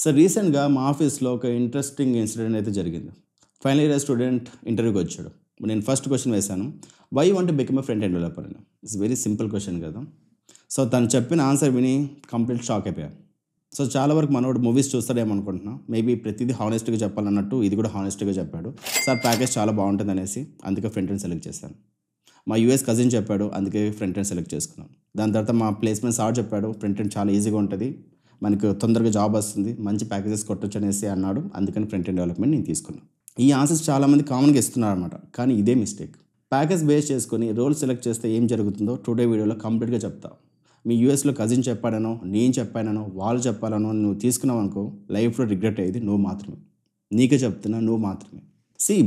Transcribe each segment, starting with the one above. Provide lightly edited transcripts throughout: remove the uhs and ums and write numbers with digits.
So రీసెంట్‌గా మా ఆఫీస్‌లో ఒక ఇంట్రెస్టింగ్ ఇన్సిడెంట్ అయితే జరిగింది. ఫైనల్ ఇయర్ స్టూడెంట్ ఇంటర్వ్యూకి వచ్చాడు. నేను ఫస్ట్ క్వెషన్ వేశాను. Why you want to become a front end developer అని. ఇట్స్ వెరీ సింపుల్ క్వెషన్ కదా! సో తను చెప్పిన ఆన్సర్ విని కంప్లీట్ షాక్ అయిపోయా. సో చాలా వరకు మనోడు మూవీస్ చూస్తాడేమో అనుకుంటున్నా. మేబీ ప్రతిదీ హానెస్ట్‌గా చెప్పాలన్నట్టు ఇది కూడా హానెస్ట్‌గా చెప్పాడు. సార్ ప్యాకేజ్ చాలా బాగుంటుందనేసి అందుకే ఫ్రంట్ ఎండ్ సెలెక్ట్ చేశాను. మా యూఎస్ కజిన్ చెప్పాడు అందుకే ఫ్రంట్ ఎండ్ సెలెక్ట్ చేసుకున్నాను. దాని తర్వాత మా ప్లేస్‌మెంట్ సార్ చెప్పాడు ఫ్రంట్ ఎండ్ చాలా ఈజీగా ఉంటది. మనకు తొందరగా జాబ్ వస్తుంది. మంచి ప్యాకేజెస్ కొట్టొచ్చు అనేసి అన్నాడు. అందుకని ఫ్రంట్ ఎండ్ డెవలప్‌మెంట్ నేను తీసుకున్నాను. ఈ ఆన్సర్స్ చాలామంది కామన్‌గా ఇస్తున్నారనమాట. కానీ ఇదే మిస్టేక్. ప్యాకేజ్ బేస్ చేసుకొని రోల్ సెలెక్ట్ చేస్తే ఏం జరుగుతుందో టుడే వీడియోలో కంప్లీట్‌గా చెప్తా. మీ యూఎస్‌లో కజిన్ చెప్పాడనో, నేను చెప్పాననో, వాళ్ళు చెప్పాలనో నువ్వు తీసుకున్నావనుకో లైఫ్‌లో రిగ్రెట్ అయ్యేది నువ్వు మాత్రమే. నీకే చెప్తున్నా నువ్వు మాత్రమే.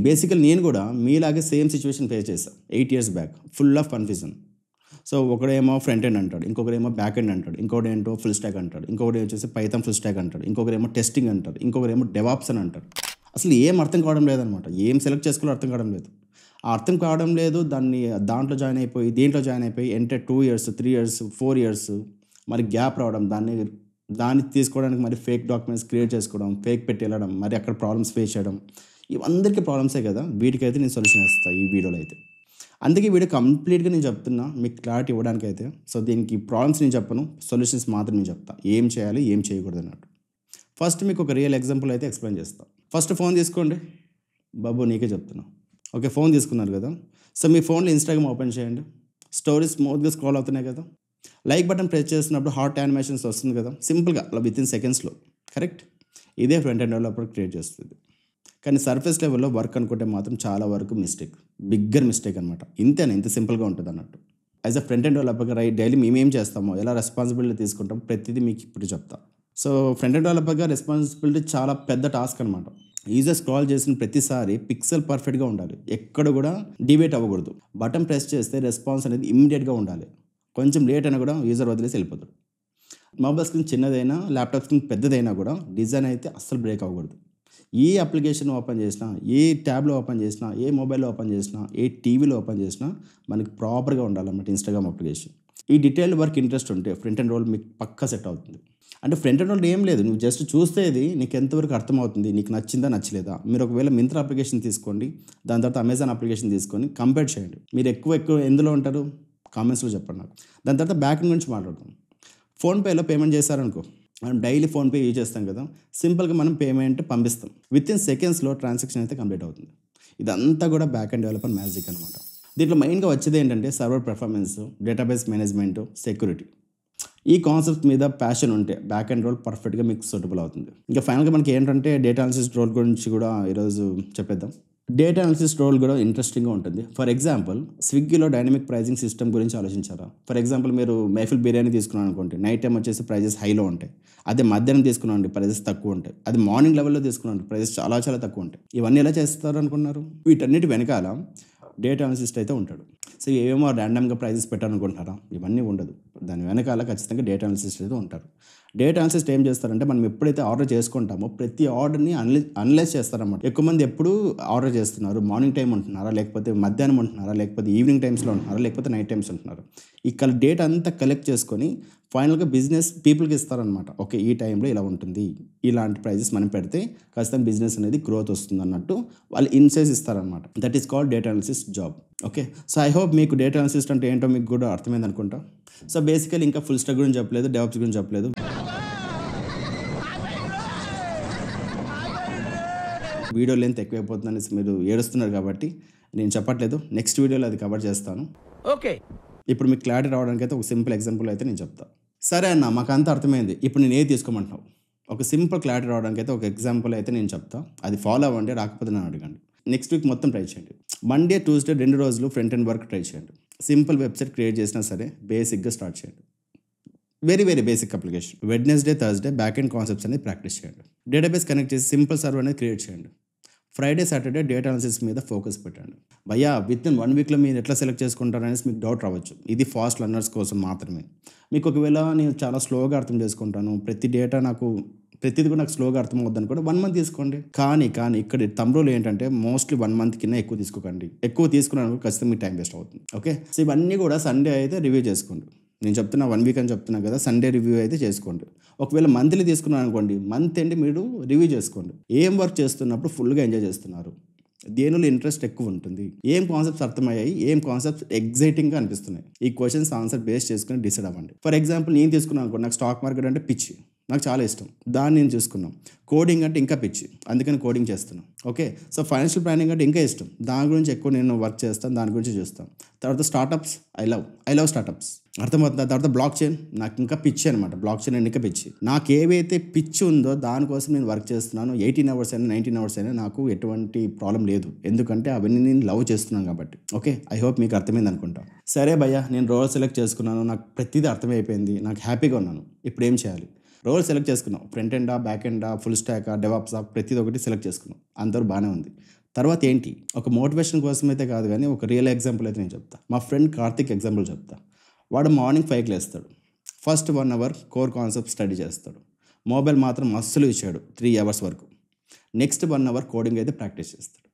బేసికల్లీ నేను కూడా మీలాగే సేమ్ సిట్యుయేషన్ ఫేస్ చేశా 8 years back. Full of confusion. So ఒకడేమో ఫ్రంట్ ఎండ్ అంటాడు, ఇంకొకరేమో బ్యాక్ ఎండ్ అంటాడు, ఇంకోటేంటో ఫుల్ స్టాక్ అంటాడు, ఇంకొకటి వచ్చేసి పైథాన్ ఫుల్ స్టాక్ అంటాడు, ఇంకొకరేమో టెస్టింగ్ అంటారు, ఇంకొకరేమో డెవాప్స్ అని అంటారు. అసలు ఏం అర్థం కావడం లేదనమాట. ఏం సెలెక్ట్ చేసుకోవాలో అర్థం కావడం లేదు. ఆ అర్థం కావడం లేదు. దాంట్లో జాయిన్ అయిపోయి దీంట్లో జాయిన్ అయిపోయి అంటే 2 ఇయర్స్, 3 ఇయర్స్, 4 ఇయర్స్ మరి గ్యాప్ రావడం, దాన్ని తీసుకోవడానికి మరి ఫేక్ డాక్యుమెంట్స్ క్రియేట్ చేసుకోవడం, ఫేక్ పెట్టి వెళ్ళడం, మరి అక్కడ ప్రాబ్లమ్స్ ఫేస్ చేయడం, ఇవందరికీ ప్రాబ్లమ్సే కదా. వీటికైతే నేను సొల్యూషన్ ఇస్తాను ఈ వీడియోలో అయితే. అందుకే వీడియో కంప్లీట్గా నేను చెప్తున్నా మీకు క్లారిటీ ఇవ్వడానికి అయితే. సో దీనికి ప్రాబ్లమ్స్ నేను చెప్పను, సొల్యూషన్స్ మాత్రం నేను చెప్తా. ఏం చేయాలి ఏం చేయకూడదు అన్నట్టు. ఫస్ట్ మీకు ఒక రియల్ ఎగ్జాంపుల్ అయితే ఎక్స్ప్లెయిన్ చేస్తాను. ఫస్ట్ ఫోన్ తీసుకోండి. బాబు నీకే చెప్తున్నా. ఓకే, ఫోన్ తీసుకున్నారు కదా. సో మీ ఫోన్లో ఇన్స్టాగ్రామ్ ఓపెన్ చేయండి. స్టోరీస్ స్మూత్గా స్క్రోల్ అవుతున్నాయి కదా. లైక్ బటన్ ప్రెస్ చేసినప్పుడు హాట్ యానిమేషన్స్ వస్తుంది కదా, సింపుల్గా అలా విత్ ఇన్ సెకండ్స్లో. కరెక్ట్. ఇదే ఫ్రంట్ ఎండ్ డెవలపర్ క్రియేట్ చేస్తుంది. కానీ సర్ఫేస్ లెవెల్లో వర్క్ అనుకుంటే మాత్రం చాలా వరకు మిస్టేక్, బిగ్గర్ మిస్టేక్ అనమాట. ఇంత సింపుల్గా ఉంటుంది అన్నట్టు. యాజ్ అ ఫ్రంట్ ఎండ్ డెవలపర్గా డైలీ మేమేం చేస్తామో, ఎలా రెస్పాన్సిబిలిటీ తీసుకుంటాం ప్రతిదీ మీకు ఇప్పుడు చెప్తా. సో ఫ్రంట్ ఎండ్ డెవలపర్గా రెస్పాన్సిబిలిటీ చాలా పెద్ద టాస్క్ అనమాట. యూజర్ స్క్రాల్ చేసిన ప్రతిసారి పిక్సెల్ పర్ఫెక్ట్గా ఉండాలి, ఎక్కడ కూడా డివేట్ అవ్వకూడదు. బటన్ ప్రెస్ చేస్తే రెస్పాన్స్ అనేది ఇమ్మీడియట్గా ఉండాలి. కొంచెం లేట్ అయినా కూడా యూజర్ వదిలేసి వెళ్ళిపోతాడు. మొబైల్ స్క్రీన్ చిన్నదైనా, ల్యాప్టాప్ స్క్రీన్ పెద్దదైనా కూడా డిజైన్ అయితే అస్సలు బ్రేక్ అవ్వకూడదు. ఏ అప్లికేషన్ ఓపెన్ చేసినా, ఏ ట్యాబ్లో ఓపెన్ చేసినా, ఏ మొబైల్లో ఓపెన్ చేసినా, ఏ టీవీలో ఓపెన్ చేసినా మనకి ప్రాపర్గా ఉండాలన్నమాట ఇన్స్టాగ్రామ్ అప్లికేషన్. ఈ డీటెయిల్డ్ వర్క్ ఇంట్రెస్ట్ ఉంటే ఫ్రంట్ ఎండ్ రోల్ మీకు పక్కా సెట్ అవుతుంది. అంటే ఫ్రంట్ ఎండ్ రోల్ ఏం లేదు, నువ్వు జస్ట్ చూస్తే ఇది నీకు ఎంతవరకు అర్థమవుతుంది, నీకు నచ్చిందా నచ్చలేదా. మీరు ఒకవేళ మింత్రా అప్లికేషన్ తీసుకోండి, దాని తర్వాత అమెజాన్ అప్లికేషన్ తీసుకొని కంపేర్ చేయండి. మీరు ఎక్కువ ఎందులో ఉంటారు కామెంట్స్లో చెప్పండి నాకు. దాని తర్వాత బ్యాక్ ఎండ్ గురించి మాట్లాడతాం. ఫోన్పేలో పేమెంట్ చేశారనుకో, మనం డైలీ ఫోన్పే యూజ్ చేస్తాం కదా. సింపుల్గా మనం పేమెంట్ పంపిస్తాం, విత్ ఇన్ సెకండ్స్లో ట్రాన్సాక్షన్ అయితే కంప్లీట్ అవుతుంది. ఇదంతా కూడా బ్యాక్ ఎండ్ డెవలపర్ మ్యాజిక్ అనమాట. దీంట్లో మెయిన్గా వచ్చేది ఏంటంటే server performance, database management, security. ఈ కాన్సెప్ట్ మీద ప్యాషన్ ఉంటే బ్యాక్ ఎండ్ రోల్ పర్ఫెక్ట్గా మీకు సూటబుల్ అవుతుంది. ఇంకా ఫైనల్గా మనకి ఏంటంటే డేటా అనాలిసిస్ రోల్ గురించి కూడా ఈరోజు చెప్పేద్దాం. డేటా అనాలిసిస్ రోల్ కూడా ఇంట్రెస్టింగ్గా ఉంటుంది. ఫర్ ఎగ్జాంపుల్ స్విగ్గీలో డైనమిక్ ప్రైజింగ్ సిస్టమ్ గురించి ఆలోచించారా. ఫర్ ఎగ్జాంపుల్ మీరు మైఫిల్ బిర్యానీ తీసుకున్నాను అనుకోండి, నైట్ టైం వచ్చేసి ప్రైజెస్ హైలో ఉంటాయి. అదే మధ్యాహ్నం తీసుకున్నాండి ప్రైజెస్ తక్కువ ఉంటాయి. అది మార్నింగ్ లెవెల్లో తీసుకున్నాండి ప్రైజెస్ చాలా చాలా తక్కువ ఉంటాయి. ఇవన్నీ ఎలా చేస్తారు అనుకున్నారు. వీటన్నిటి వెనకాల డేటా అనాలిసిస్ట్ అయితే ఉంటాడు. సో ఏమో ర్యాండమ్గా ప్రైజెస్ పెట్టాలనుకుంటున్నారా, ఇవన్నీ ఉండదు. దాని వెనకాల ఖచ్చితంగా డేటా అనాలిసిస్ట్ అయితే ఉంటారు. డేటా అనాలిసిస్ట్ ఏం చేస్తారంటే మనం ఎప్పుడైతే ఆర్డర్ చేసుకుంటామో ప్రతి ఆర్డర్ని అనలైజ్ చేస్తారన్నమాట. ఎక్కువ మంది ఎప్పుడు ఆర్డర్ చేస్తున్నారు, మార్నింగ్ టైం ఉంటున్నారా, లేకపోతే మధ్యాహ్నం ఉంటున్నారా, లేకపోతే ఈవినింగ్ టైమ్స్లో ఉంటున్నారా, లేకపోతే నైట్ టైమ్స్ ఉంటున్నారు. ఇక్కడ డేటా అంతా కలెక్ట్ చేసుకొని ఫైనల్గా బిజినెస్ పీపుల్కి ఇస్తారనమాట. ఓకే ఈ టైంలో ఇలా ఉంటుంది, ఇలాంటి ప్రైజెస్ మనం పెడితే ఖచ్చితంగా బిజినెస్ అనేది గ్రోత్ వస్తుంది అన్నట్టు వాళ్ళు ఇన్సైట్స్ ఇస్తారనమాట. That is called data analyst job. Okay, so I hope మీకు డేటా అనాలిసిస్ట్ అంటే ఏంటో మీకు కూడా అర్థమైంది అనుకుంటా. సో బేసికలీ ఇంకా ఫుల్ స్టాక్ గురించి చెప్పలేదు, డెవలప్స్ గురించి చెప్పలేదు. వీడియో లెంత్ ఎక్కువైపోతుందని మీరు ఏడుస్తున్నారు కాబట్టి నేను చెప్పట్లేదు. నెక్స్ట్ వీడియోలో అది కవర్ చేస్తాను. ఓకే, ఇప్పుడు మీకు క్లారిటీ రావడానికి అయితే ఒక సింపుల్ ఎగ్జాంపుల్ అయితే నేను చెప్తాను. సరే అన్న, మాకు అంతా అర్థమైంది, ఇప్పుడు నేను ఏది తీసుకోమంటున్నావు. ఒక సింపుల్ క్లారిటీ రావడానికి అయితే ఒక ఎగ్జాంపుల్ అయితే నేను చెప్తాను. అది ఫాలో అవ్వండి, రాకపోతే నన్ను అడగండి. నెక్స్ట్ వీక్ మొత్తం ట్రై చేయండి. మండే, ట్యూస్డే 2 రోజులు ఫ్రంట్ ఎండ్ వర్క్ ట్రై చేయండి. సింపుల్ వెబ్సైట్ క్రియేట్ చేసినా సరే బేసిక్గా స్టార్ట్ చేయండి. Very basic application. Wednesday, Thursday back end concepts అనేది ప్రాక్టీస్ చేయండి. డేటాబేస్ కనెక్ట్ చేసి సింపుల్ సర్వర్ అనేది క్రియేట్ చేయండి. ఫ్రైడే, సాటర్డే డేటా అనాలిసిస్ మీద ఫోకస్ పెట్టండి. భయ్యా విత్ ఇన్ 1 వీక్లో మీరు ఎట్లా సెలెక్ట్ చేసుకుంటారు అనేసి మీకు డౌట్ రావచ్చు. ఇది ఫాస్ట్ లర్నర్స్ కోసం మాత్రమే. మీకు ఒకవేళ నేను చాలా స్లోగా అర్థం చేసుకుంటాను, ప్రతిదీ కూడా నాకు స్లోగా అర్థం అవుద్దని కూడా 1 మంత్ తీసుకోండి. కానీ ఇక్కడ తమ్రోలు ఏంటంటే మోస్ట్లీ 1 మంత్ కింద ఎక్కువ తీసుకోకండి. ఎక్కువ తీసుకున్నాను ఖచ్చితంగా మీ టైం వేస్ట్ అవుతుంది. ఓకే, సో ఇవన్నీ కూడా సండే అయితే రివ్యూ చేసుకోండి. నేను చెప్తున్నా 1 వీక్ అని చెప్తున్నా కదా, సండే రివ్యూ అయితే చేసుకోండి. ఒకవేళ మంత్లీ తీసుకున్నాను అనుకోండి, మంత్ ఎండ్ మీరు రివ్యూ చేసుకోండి. ఏం వర్క్ చేస్తున్నప్పుడు ఫుల్గా ఎంజాయ్ చేస్తున్నారు, దేనిలో ఇంట్రెస్ట్ ఎక్కువ ఉంటుంది, ఏం కాన్సెప్ట్స్ అర్థమయ్యాయి, ఏం కాన్సెప్ట్స్ ఎగ్జైటింగ్గా అనిపిస్తున్నాయి. ఈ క్వశ్చన్స్ ఆన్సర్ బేస్ చేసుకుని డిసైడ్ అవ్వండి. ఫర్ ఎగ్జాంపుల్ నేను తీసుకున్నాను అనుకోండి, నాకు స్టాక్ మార్కెట్ అంటే పిచ్చి, నాకు చాలా ఇష్టం, దాన్ని నేను చూసుకున్నాం. కోడింగ్ అంటే ఇంకా పిచ్చి, అందుకని కోడింగ్ చేస్తున్నాను. ఓకే, సో ఫైనాన్షియల్ ప్లానింగ్ అంటే ఇంకా ఇష్టం, దాని గురించి ఎక్కువ నేను వర్క్ చేస్తాను, దాని గురించి చూస్తాను. తర్వాత స్టార్టప్స్, ఐ లవ్ స్టార్టప్స్, అర్థమవుతుంది. తర్వాత బ్లాక్ చైన్ నాకు ఇంకా పిచ్చి అనమాట, బ్లాక్ చైన్ ఇంకా పిచ్చి. నాకు ఏవైతే పిచ్చి ఉందో దానికోసం నేను వర్క్ చేస్తున్నాను. 18 అవర్స్ అయినా 19 అవర్స్ అయినా నాకు ఎటువంటి ప్రాబ్లం లేదు, ఎందుకంటే అవన్నీ నేను లవ్ చేస్తున్నాను కాబట్టి. ఓకే, ఐ హోప్ మీకు అర్థమైంది అనుకుంటా. సరే భయ్యా, నేను రోల్ సెలెక్ట్ చేసుకున్నాను, నాకు ప్రతిదీ అర్థమైపోయింది, నాకు హ్యాపీగా ఉన్నాను. ఇప్పుడు ఏం చేయాలి? రోల్ సెలెక్ట్ చేసుకున్నాం, ఫ్రంట్ ఎండా, బ్యాక్ ఎండా, ఫుల్ స్టాకా, డెవాప్సా, ప్రతిదీ ఒకటి సెలెక్ట్ చేసుకున్నాం, అందరూ బాగానే ఉంది. తర్వాత ఏంటి? ఒక మోటివేషన్ కోసం అయితే కాదు, కానీ ఒక రియల్ ఎగ్జాంపుల్ అయితే నేను చెప్తా. మా ఫ్రెండ్ కార్తిక్ ఎగ్జాంపుల్ చెప్తా. వాడు మార్నింగ్ 5కి లేస్తాడు, first 1 hour core concept study చేస్తాడు, మొబైల్ మాత్రం అస్సలు ఇచ్చాడు 3 అవర్స్ వరకు. నెక్స్ట్ 1 అవర్ కోడింగ్ అయితే ప్రాక్టీస్ చేస్తాడు.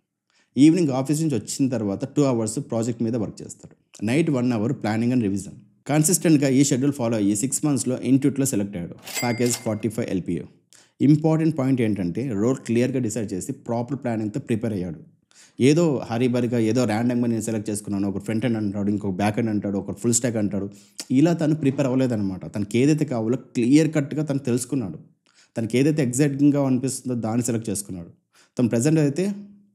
ఈవినింగ్ ఆఫీస్ నుంచి వచ్చిన తర్వాత 2 అవర్స్ ప్రాజెక్ట్ మీద వర్క్ చేస్తాడు. Night 1 hour planning and revision. కన్సిస్టెంట్గా ఈ షెడ్యూల్ ఫాలో అయ్యి 6 మంత్స్లో ఇన్స్టిట్యూట్లో సెలెక్ట్ అయ్యాడు. Package 45 LPA. ఇంపార్టెంట్ పాయింట్ ఏంటంటే రోల్ క్లియర్గా డిసైడ్ చేసి ప్రాపర్ ప్లానింగ్తో ప్రిపేర్ అయ్యాడు. ఏదో హరీబరిగా ఏదో ర్యాండమ్గా నేను సెలెక్ట్ చేసుకున్నాను, ఒక ఫ్రంట్ ఎండ్ అంటాడు, ఇంకొక బ్యాక్ ఎండ్ అంటాడు, ఒక ఫుల్ స్టాక్ అంటాడు, ఇలా తను ప్రిపేర్ అవ్వలేదన్నమాట. తనకి ఏదైతే కావాలో క్లియర్ కట్గా తను తెలుసుకున్నాడు. తనకి ఏదైతే ఎగ్జైటింగ్గా అనిపిస్తుందో దాన్ని సెలెక్ట్ చేసుకున్నాడు. తను ప్రజెంట్ అయితే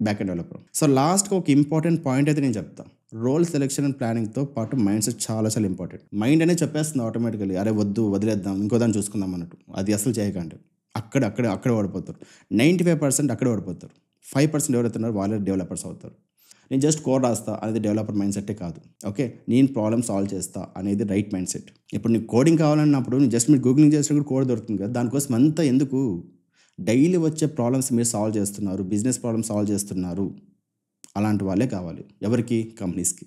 బ్యాక్ ఎండ్ డెవలపర్. సో లాస్ట్గా ఒక ఇంపార్టెంట్ పాయింట్ అయితే నేను చెప్తాను. రోల్ సెలెక్షన్ అండ్ ప్లానింగ్తో పాటు మైండ్ సెట్ చాలా చాలా ఇంపార్టెంట్. మైండ్ అనేది చెప్పేస్తుంది ఆటోమేటికలీ, అరే వద్దు వదిలేద్దాం, ఇంకో దాన్ని చూసుకుందాం అన్నట్టు. అది అసలు చేయకండి, అక్కడ ఓడిపోతారు. 95% అక్కడే ఓడిపోతారు. 5% ఎవరైతున్నారో వాళ్ళే డెవలపర్స్ అవుతారు. నేను జస్ట్ కోడ్ రాస్తా అనేది డెవలపర్ మైండ్ సెట్టే కాదు. ఓకే, నేను ప్రాబ్లమ్ సాల్వ్ చేస్తా అనేది రైట్ మైండ్ సెట్. ఇప్పుడు నీకు కోడింగ్ కావాలన్నప్పుడు నేను జస్ట్ మీరు గూగులింగ్ చేసినప్పుడు కోడ్ దొరుకుతుంది కదా, దానికోసం అంతా ఎందుకు? డైలీ వచ్చే ప్రాబ్లమ్స్ మీరు సాల్వ్ చేస్తున్నారు, బిజినెస్ ప్రాబ్లమ్స్ సాల్వ్ చేస్తున్నారు, అలాంటి వాళ్ళే కావాలి. ఎవరికి? కంపెనీస్కి.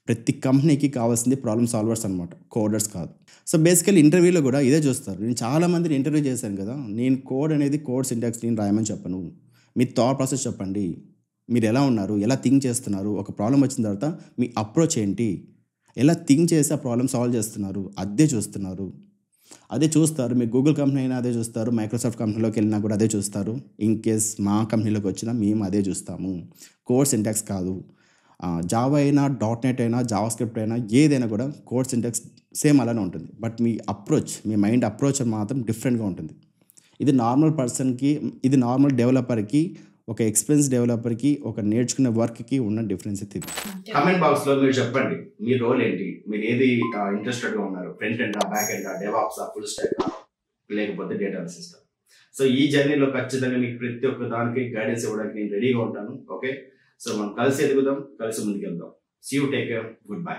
ప్రతి కంపెనీకి కావాల్సింది ప్రాబ్లమ్ సాల్వర్స్ అనమాట, కోడర్స్ కాదు. సో బేసికలీ ఇంటర్వ్యూలో కూడా ఇదే చూస్తారు. నేను చాలామందిని ఇంటర్వ్యూ చేశాను కదా, నేను కోడ్ అనేది కోడ్ సింటాక్స్ నేను రాయమని చెప్పను. మీ థాట్ ప్రాసెస్ చెప్పండి, మీరు ఎలా ఉన్నారు, ఎలా థింక్ చేస్తున్నారు, ఒక ప్రాబ్లం వచ్చిన తర్వాత మీ అప్రోచ్ ఏంటి, ఎలా థింక్ చేసి ఆ ప్రాబ్లమ్ సాల్వ్ చేస్తున్నారు, అదే చూస్తున్నారు. అదే చూస్తారు. మీరు గూగుల్ కంపెనీ అయినా అదే చూస్తారు, మైక్రోసాఫ్ట్ కంపెనీలోకి వెళ్ళినా కూడా అదే చూస్తారు. ఇన్ కేస్ మా కంపెనీలోకి వచ్చినా మేము అదే చూస్తాము, కోడ్ సింటాక్స్ కాదు. జావా అయినా, .NET అయినా, జావా స్క్రిప్ట్ అయినా, ఏదైనా కూడా కోడ్ సింటాక్స్ సేమ్ అలానే ఉంటుంది. But me approach, me mind approach మాత్రం డిఫరెంట్గా ఉంటుంది. ఇది నార్మల్ పర్సన్కి, ఇది నార్మల్ డెవలపర్కి, ఒక ఎక్స్పీరియన్స్ డెవలపర్కి, ఒక నేర్చుకునే వర్క్కి ఉన్న డిఫరెన్స్ ఇది. కామెంట్ బాక్స్లో మీరు చెప్పండి మీ రోల్ ఏంటి, మీరు ఏది ఇంట్రెస్టెడ్గా ఉన్నారు, ఫ్రంట్ ఎండా, బ్యాక్ ఎండా, డెవాప్సా, ఫుల్ స్టాక్, లేకపోతే డేటా అనాలిసిస్టా. సో ఈ జర్నీలో ఖచ్చితంగా మీకు ప్రతి ఒక్క దానికి గైడెన్స్ ఇవ్వడానికి నేను రెడీగా ఉంటాను. ఓకే, సో మనం కలిసి ఎదుగుదాం, కలిసి ముందుకెళ్దాం. See you, take care, good bye.